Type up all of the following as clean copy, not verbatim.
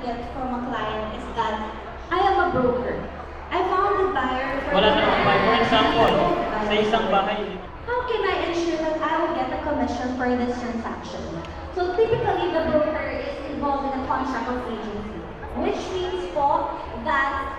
get from a client is that I am a broker. I found the buyer for Wala naman. For example, sa isang bahay, how can I ensure that I will get a commission for this transaction? So typically, the broker is involved in a contract of agency, which means po that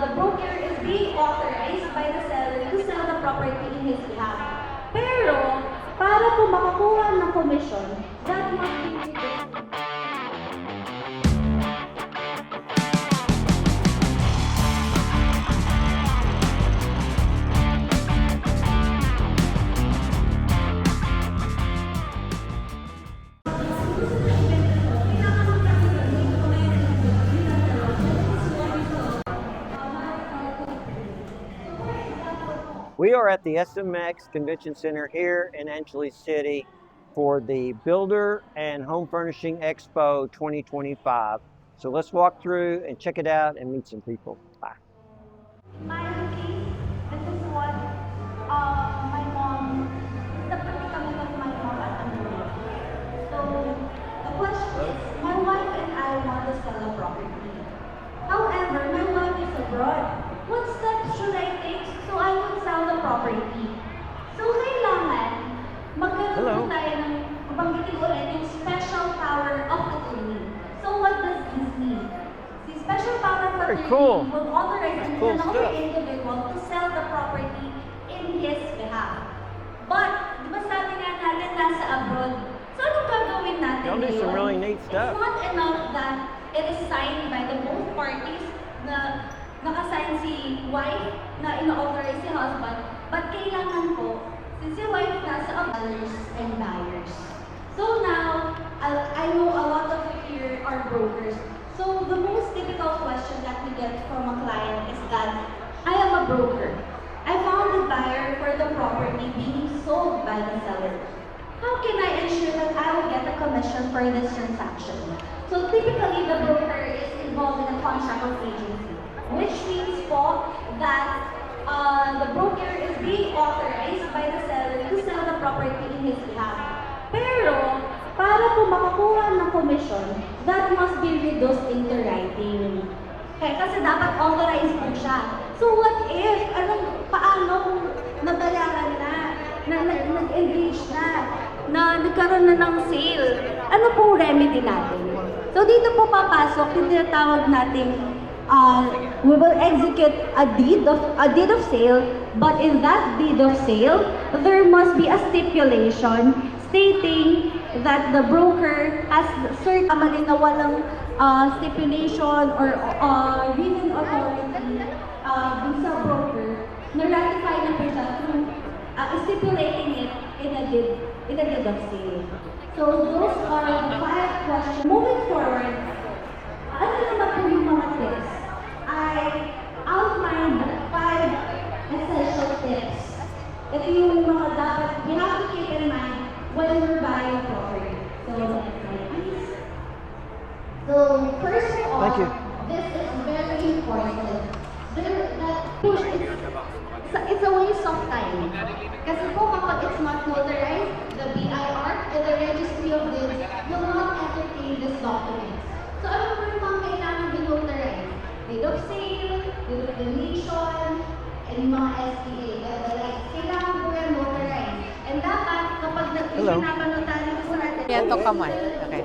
the broker is being authorized by the seller to sell the property in his behalf. Pero, para po makakuha ng commission, that must be We are at the SMX Convention Center here in Angeles City for the Builder and Home Furnishing Expo 2025. So let's walk through and check it out and meet some people. Bye. my case, this is what my mom, the predicament of my mom at the moment. So the question is, my wife and I want to sell a property. However, my wife is abroad. What steps should I take so I would sell the property? So kailangan magkaroon tayo ng, banggitin ulit, yung special power of attorney. So what does this mean? The special power of attorney will authorize another individual to sell the property in his behalf. But, di ba sabi nga natin nasa abroad, so anong gagawin natin Y'all do some really neat stuff. It's not enough that it is signed by the both parties na nakasign si wife na ina-authorize si husband, but kailangan po, since si wife nasa sellers and buyers. So now, I know a lot of you here are brokers. So the most difficult question that we get from a client is that I am a broker. I found the buyer for the property being sold by the seller. How can I ensure that I will get a commission for this transaction? So typically, the broker is involved in a contract of agency, which means po that the broker is being authorized by the seller to sell the property in his behalf. Pero, para po makakuha ng commission, that must be reduced into writing. Kaya kasi dapat authorized po siya. So what if, paano kung nabayaran na, nag-engage na nagkaroon na ng sale? Ano pong remedy natin? So dito po papasok yung tinatawag nating we will execute a deed of sale, but in that deed of sale, there must be a stipulation stating that the broker has certain na walang stipulation or written authority dun sa broker na ratify na po siya through stipulating it in a deed of sale. So those are the 5 questions. Moving forward, ano naman po yung mga tips? I outlined 5 essential tips. Ito yung mga dapat we have to keep in mind when we're buying property. So next slide, please. So first of all, this is very important. It's a waste of time. Kasi po kapag it's not notarized, the BIR and the Registry of Deeds will not entertain this document. So ano po yung mga kailangan binotarize? Deed of sale, deed of donation, and yung mga SPA, the rights. Kailangan po yan notarized. And dapat kapag pinapanotarin po natin, Sarmiento Kamay. Okay.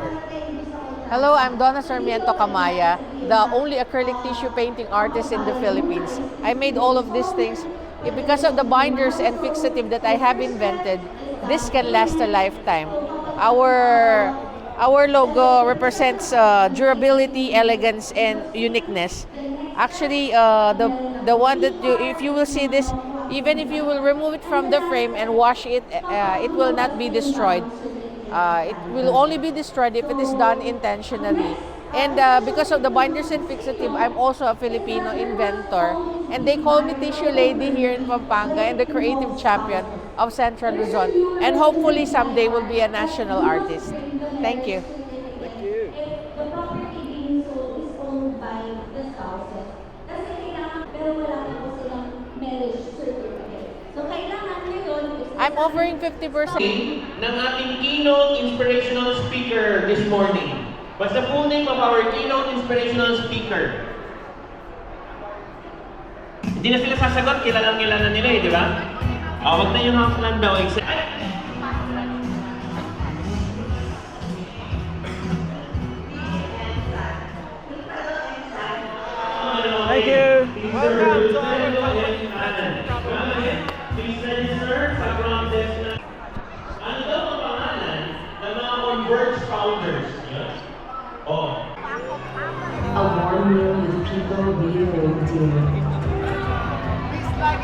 Hello, I'm Donna Sarmiento Kamaya, the only acrylic tissue painting artist in the Philippines. I made all of these things because of the binders and fixative that I have invented. This can last a lifetime. Our logo represents durability, elegance, and uniqueness. Actually, the one that if you will see this, even if you will remove it from the frame and wash it, it will not be destroyed. It will only be destroyed if it is done intentionally. And because of the binders and fixative, I'm also a Filipino inventor. And they call me Tissue Lady here in Pampanga and the creative champion of Central Luzon. And hopefully someday will be a national artist. Thank you. Thank you. the property being sold is owned by the spouses. Kasi kailangan, pero wala na po silang marriage certificate. So kailangan ngayon is... I'm offering 50%. ng ating keynote inspirational speaker this morning. What's the full name of our keynote inspirational speaker? Hindi na sila sasagot, kilalang-kilala nila eh, di ba? Wag na yung Houseland daw. Thank you. Please register sa ground desk na. Ano daw ang pangalan ng mga Converge founders? Oh. A warm meal with people we hold dear.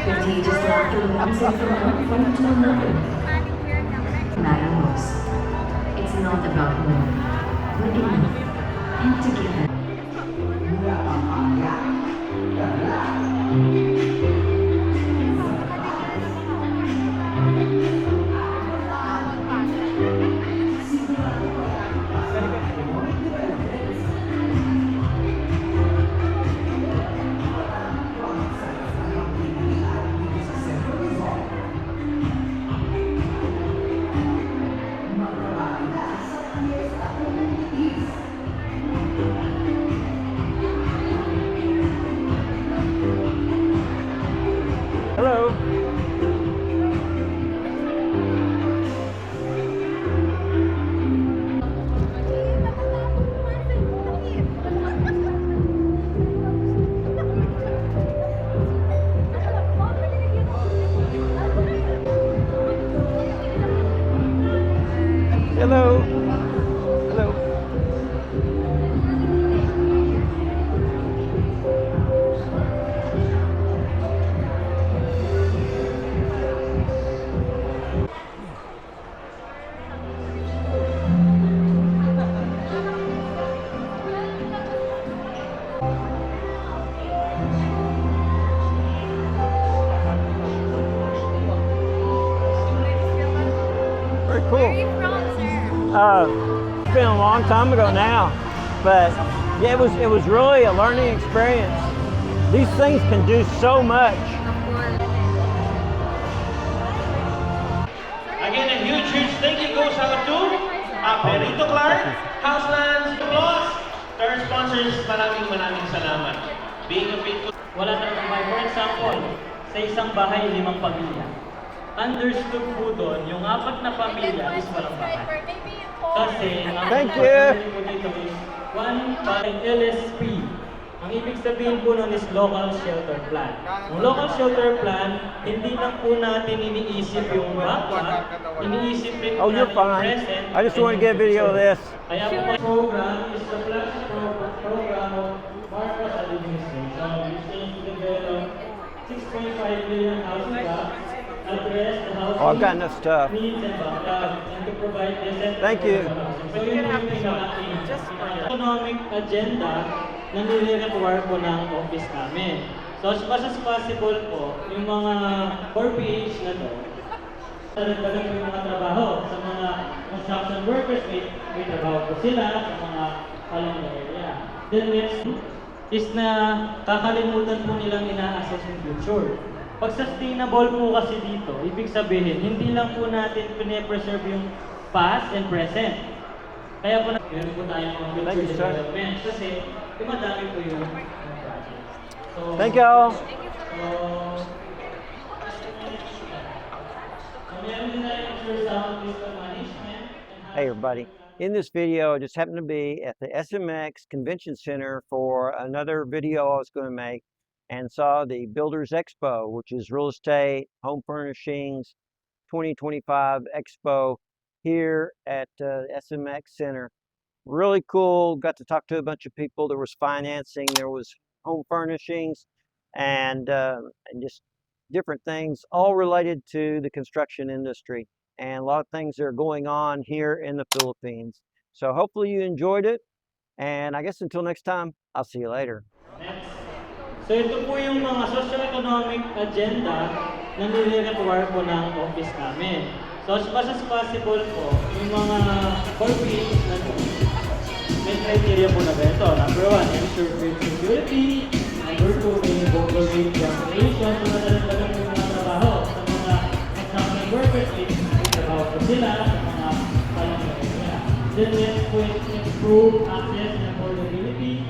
Contagious laughter rising from one friend to another. Matters. It's not about more, but enough and together. Hello. Hello. Hello. Very cool. Where are you from, sir? It's been a long time ago now, but yeah, it was really a learning experience. These things can do so much. Again, a huge thank you goes out to Perito Clark, Houselands, applause. To our sponsors, maraming salamat. Being a faithful. Wala talagang bahay. For example, sa isang bahay, 5 pamilya. Understood po doon, yung 4 na pamilya is walang bahay. Kasi, ang Thank you. po dito is one by LSP. Ang ibig sabihin po nun is local shelter plan. Ang local shelter plan, hindi lang po natin iniisip yung backup, iniisip rin Oh, po you're natin yung fine. present. I just want to get a video of this. Kaya po ang program is the flash program of Marcos Administration, which aims to develop 6.5 million house blocks, address the housing Oh, I've got enough stuff. needs and backup, and to provide decent Thank you. So yun yung pinaka-ating economic agenda na nire-require po ng office namin. So as much as possible po, yung mga core PH na to, nagdagan po yung mga trabaho sa mga construction workers, may trabaho po sila sa mga palong area. Then next is na kakalimutan po nilang ina-assess yung future. Pag sustainable po kasi dito, ibig sabihin, hindi lang po natin pine-preserve yung past and present. Kaya po meron po tayong mga Thank you, future sir. development kasi dumadami po yung project. So, Thank you all. So, meron din tayong extra sound system management. Hey everybody. In this video, I just happened to be at the SMX Convention Center for another video I was going to make and saw the Builders Expo, which is real estate, home furnishings 2025 Expo here at SMX Center. Really cool. Got to talk to a bunch of people. There was financing, there was home furnishings, and just different things, all related to the construction industry. And a lot of things that are going on here in the Philippines. So hopefully you enjoyed it. And I guess until next time, I'll see you later. So ito po yung mga socio-economic agenda na nire-require po ng office namin. So as much as possible po, yung mga core PH na po, may criteria po na ito. Number 1, ensure food security. Number 2, may vocal rate cancellation. So nadalagdagan po yung mga trabaho sa mga construction workers. May trabaho po sila sa mga palong area. Then next point, improve access and affordability,